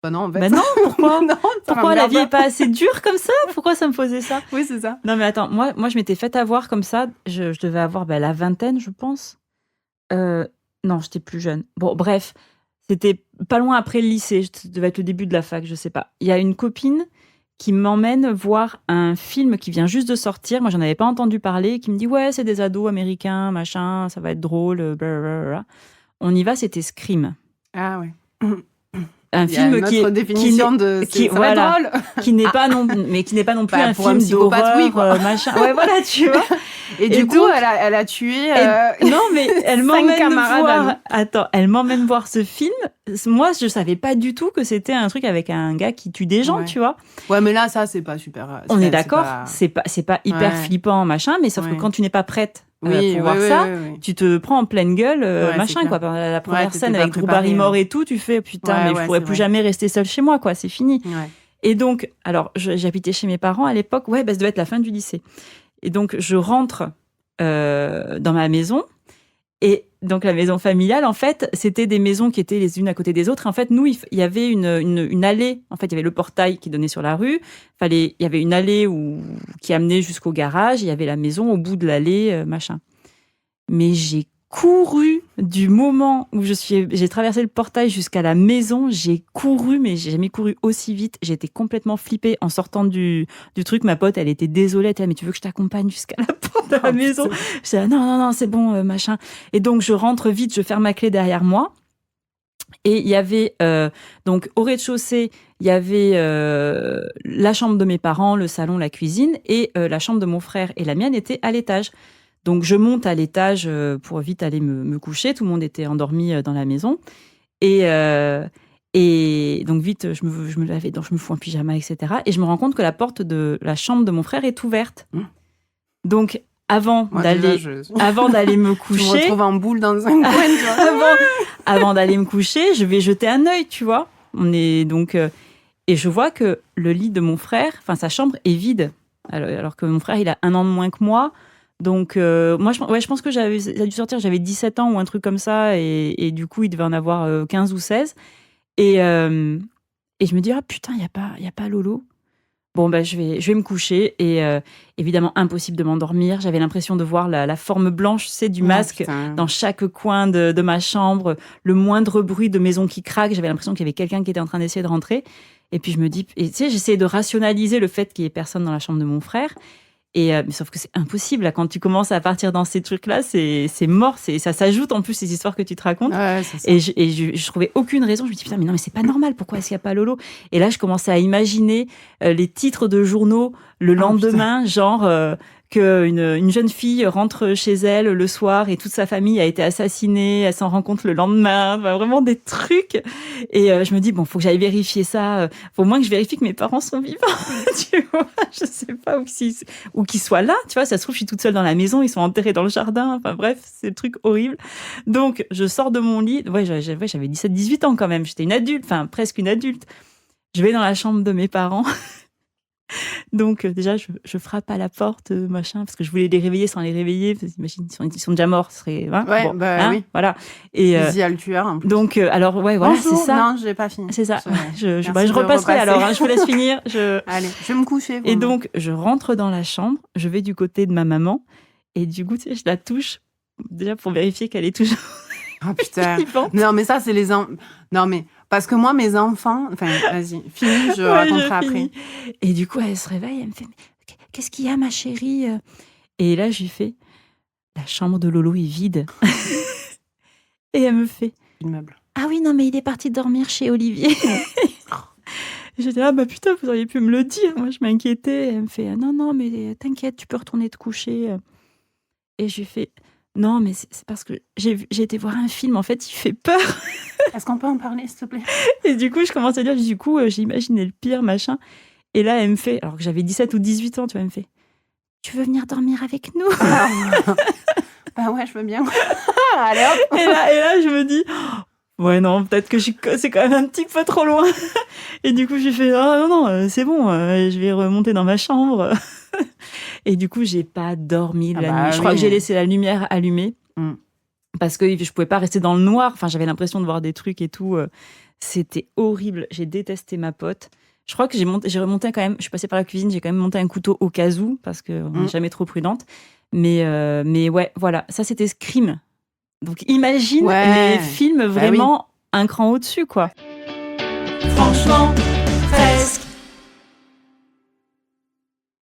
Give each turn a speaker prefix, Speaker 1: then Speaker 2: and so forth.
Speaker 1: Bah non, en fait.
Speaker 2: Bah non, pourquoi
Speaker 1: Non, ça
Speaker 2: Pourquoi la
Speaker 1: m'emmerde
Speaker 2: vie est
Speaker 1: pas.
Speaker 2: pas assez dure comme ça? Pourquoi ça me faisait ça?
Speaker 1: Oui, c'est ça.
Speaker 2: Non mais attends, moi je m'étais fait avoir comme ça, je devais avoir, la vingtaine, je pense. Non, j'étais plus jeune. Bon bref, c'était pas loin après le lycée, ça devait être le début de la fac, je sais pas. Il y a une copine qui m'emmène voir un film qui vient juste de sortir, moi j'en avais pas entendu parler, qui me dit: «Ouais, c'est des ados américains, machin, ça va être drôle, blablabla». On y va, c'était Scream.
Speaker 1: Ah ouais.
Speaker 2: Un
Speaker 1: Il y a
Speaker 2: film
Speaker 1: une autre définition de ça va être drôle.
Speaker 2: qui n'est pas non plus
Speaker 1: Bah,
Speaker 2: un
Speaker 1: pour un
Speaker 2: film
Speaker 1: psychopathe,
Speaker 2: d'horreur,
Speaker 1: oui, quoi.
Speaker 2: machin. Ouais, voilà, tu vois?
Speaker 1: Et du coup,
Speaker 2: donc
Speaker 1: elle a tué
Speaker 2: non, mais elle
Speaker 1: 5
Speaker 2: m'emmène
Speaker 1: camarades à nous.
Speaker 2: voir elle m'emmène voir ce film. Moi, je savais pas du tout que c'était un truc avec un gars qui tue des gens,
Speaker 1: Ouais.
Speaker 2: tu vois?
Speaker 1: Ouais, mais là, ça, c'est pas super.
Speaker 2: On est
Speaker 1: c'est
Speaker 2: d'accord,
Speaker 1: pas-
Speaker 2: c'est pas hyper
Speaker 1: Ouais.
Speaker 2: flippant, machin, mais sauf que
Speaker 1: Ouais.
Speaker 2: quand tu n'es pas prête
Speaker 1: Oui,
Speaker 2: pour
Speaker 1: oui,
Speaker 2: voir
Speaker 1: oui,
Speaker 2: ça,
Speaker 1: oui, oui.
Speaker 2: tu te prends en pleine gueule,
Speaker 1: Ouais,
Speaker 2: machin,
Speaker 1: c'est
Speaker 2: quoi.
Speaker 1: clair.
Speaker 2: La première
Speaker 1: t'étais
Speaker 2: scène
Speaker 1: pas
Speaker 2: avec Drew
Speaker 1: préparée,
Speaker 2: Barrymore et tout, tu fais putain,
Speaker 1: Ouais,
Speaker 2: mais
Speaker 1: ouais,
Speaker 2: je pourrais
Speaker 1: c'est
Speaker 2: plus
Speaker 1: vrai.
Speaker 2: jamais rester seule chez moi, quoi, c'est fini.
Speaker 1: Ouais.
Speaker 2: Et donc, alors, j'habitais chez mes parents à l'époque, ça devait être la fin du lycée. Et donc, je rentre dans ma maison. Et donc, la maison familiale, en fait, c'était des maisons qui étaient les unes à côté des autres. Et en fait, nous, il y avait une allée. En fait, il y avait le portail qui donnait sur la rue. Il y avait une allée qui amenait jusqu'au garage. Il y avait la maison au bout de l'allée, machin. Mais j'ai couru du moment où j'ai traversé le portail jusqu'à la maison. J'ai couru, mais j'ai jamais couru aussi vite. J'étais complètement flippée en sortant du truc. Ma pote, elle était désolée. Elle était là, mais tu veux que je t'accompagne jusqu'à la porte de la maison?
Speaker 1: putain.
Speaker 2: J'étais là, non, c'est bon, machin. Et donc, je rentre vite, je ferme ma clé derrière moi. Et il y avait, donc, au rez-de-chaussée, il y avait la chambre de mes parents, le salon, la cuisine, et la chambre de mon frère et la mienne était à l'étage. Donc, je monte à l'étage pour vite aller me coucher. Tout le monde était endormi dans la maison. Et donc, vite, je me lavais, donc je me fous en pyjama, etc. Et je me rends compte que la porte de la chambre de mon frère est ouverte. Donc, avant
Speaker 1: Moi,
Speaker 2: d'aller
Speaker 1: déjà,
Speaker 2: avant d'aller me
Speaker 1: je me
Speaker 2: coucher,
Speaker 1: retrouve en boule dans un coin, tu vois.
Speaker 2: avant d'aller me coucher, je vais jeter un œil, tu vois. On est donc et je vois que le lit de mon frère, enfin sa chambre est vide, alors que mon frère il a 1 an de moins que moi. Donc moi je pense que ça a dû sortir, j'avais 17 ans ou un truc comme ça, et du coup il devait en avoir 15 ou 16. Et je me dis ah putain, il y a pas Lolo. Bon, je vais me coucher, et évidemment, impossible de m'endormir. J'avais l'impression de voir la forme blanche, du masque
Speaker 1: putain.
Speaker 2: dans chaque coin de ma chambre. Le moindre bruit de maison qui craque, j'avais l'impression qu'il y avait quelqu'un qui était en train d'essayer de rentrer. Et puis je me dis, et tu sais, j'essayais de rationaliser le fait qu'il y ait personne dans la chambre de mon frère. Mais sauf que c'est impossible, là, quand tu commences à partir dans ces trucs-là, c'est mort. Ça s'ajoute en plus ces histoires que tu te racontes.
Speaker 1: Ouais, c'est ça.
Speaker 2: Et je trouvais aucune raison. Je me dis, putain, mais non, mais c'est pas normal. Pourquoi est-ce qu'il n'y a pas Lolo? Et là, je commençais à imaginer les titres de journaux le lendemain, genre qu'une jeune fille rentre chez elle le soir et toute sa famille a été assassinée. Elle s'en rend compte le lendemain. Enfin, vraiment des trucs. Et je me dis, bon, faut que j'aille vérifier ça. Faut au moins que je vérifie que mes parents sont vivants. Tu vois, je sais pas ou qu'ils soient là. Tu vois, ça se trouve, je suis toute seule dans la maison. Ils sont enterrés dans le jardin. Enfin bref, c'est le truc horrible. Donc, je sors de mon lit. Ouais, j'avais 17-18 ans quand même. J'étais une adulte, enfin presque une adulte. Je vais dans la chambre de mes parents. Donc, déjà, je frappe à la porte, machin, parce que je voulais les réveiller sans les réveiller. Imagine, ils sont déjà morts. Ce serait, hein,
Speaker 1: Ouais,
Speaker 2: bon, hein,
Speaker 1: oui.
Speaker 2: voilà. Et
Speaker 1: Easy à le tueur. En plus.
Speaker 2: donc, alors, ouais, voilà,
Speaker 1: Bonjour.
Speaker 2: c'est ça.
Speaker 1: Non, j'ai pas fini.
Speaker 2: C'est ça. Je
Speaker 1: Merci de
Speaker 2: repasserai
Speaker 1: repasser.
Speaker 2: alors. Hein, je vous laisse finir.
Speaker 1: Allez, je vais me coucher.
Speaker 2: Et donc, je rentre dans la chambre. Je vais du côté de ma maman. Et du coup, tu sais, je la touche. Déjà pour vérifier qu'elle est toujours.
Speaker 1: Oh putain.
Speaker 2: vivante.
Speaker 1: Non, mais ça, c'est les Non, mais parce que moi, mes enfants. Enfin, vas-y, finis, je raconterai après.
Speaker 2: Et du coup, elle se réveille. Elle me fait, mais qu'est-ce qu'il y a, ma chérie? Et là, je lui fais, la chambre de Lolo est vide. Et elle me fait,
Speaker 1: Une meuble.
Speaker 2: ah oui, non, mais il est parti dormir chez Olivier. J'étais là, bah putain, vous auriez pu me le dire. Moi, je m'inquiétais. Elle me fait, non, mais t'inquiète, tu peux retourner te coucher. Et je lui fais, non, mais c'est parce que j'ai été voir un film, en fait, il fait peur.
Speaker 1: Est-ce qu'on peut en parler, s'il te plaît?
Speaker 2: Et du coup, je commence à dire, du coup, j'ai imaginé le pire, machin. Et là, elle me fait, alors que j'avais 17 ou 18 ans, tu vois, elle me fait, tu veux venir dormir avec nous?
Speaker 1: Bah ouais, je veux bien. Allez hop.
Speaker 2: Et là, je me dis, ouais, non, peut-être que c'est quand même un petit peu trop loin. Et du coup, j'ai fait, ah non, c'est bon, je vais remonter dans ma chambre. Et du coup, j'ai pas dormi la nuit. Je crois que j'ai laissé la lumière allumée. parce que je pouvais pas rester dans le noir. Enfin, j'avais l'impression de voir des trucs et tout. C'était horrible. J'ai détesté ma pote. Je crois que j'ai remonté quand même. Je suis passée par la cuisine. J'ai quand même monté un couteau au cas où parce qu'on n'est jamais trop prudente. Mais ouais, voilà. Ça, c'était Scream. Donc, imagine les films vraiment un cran au-dessus, quoi.
Speaker 3: Franchement.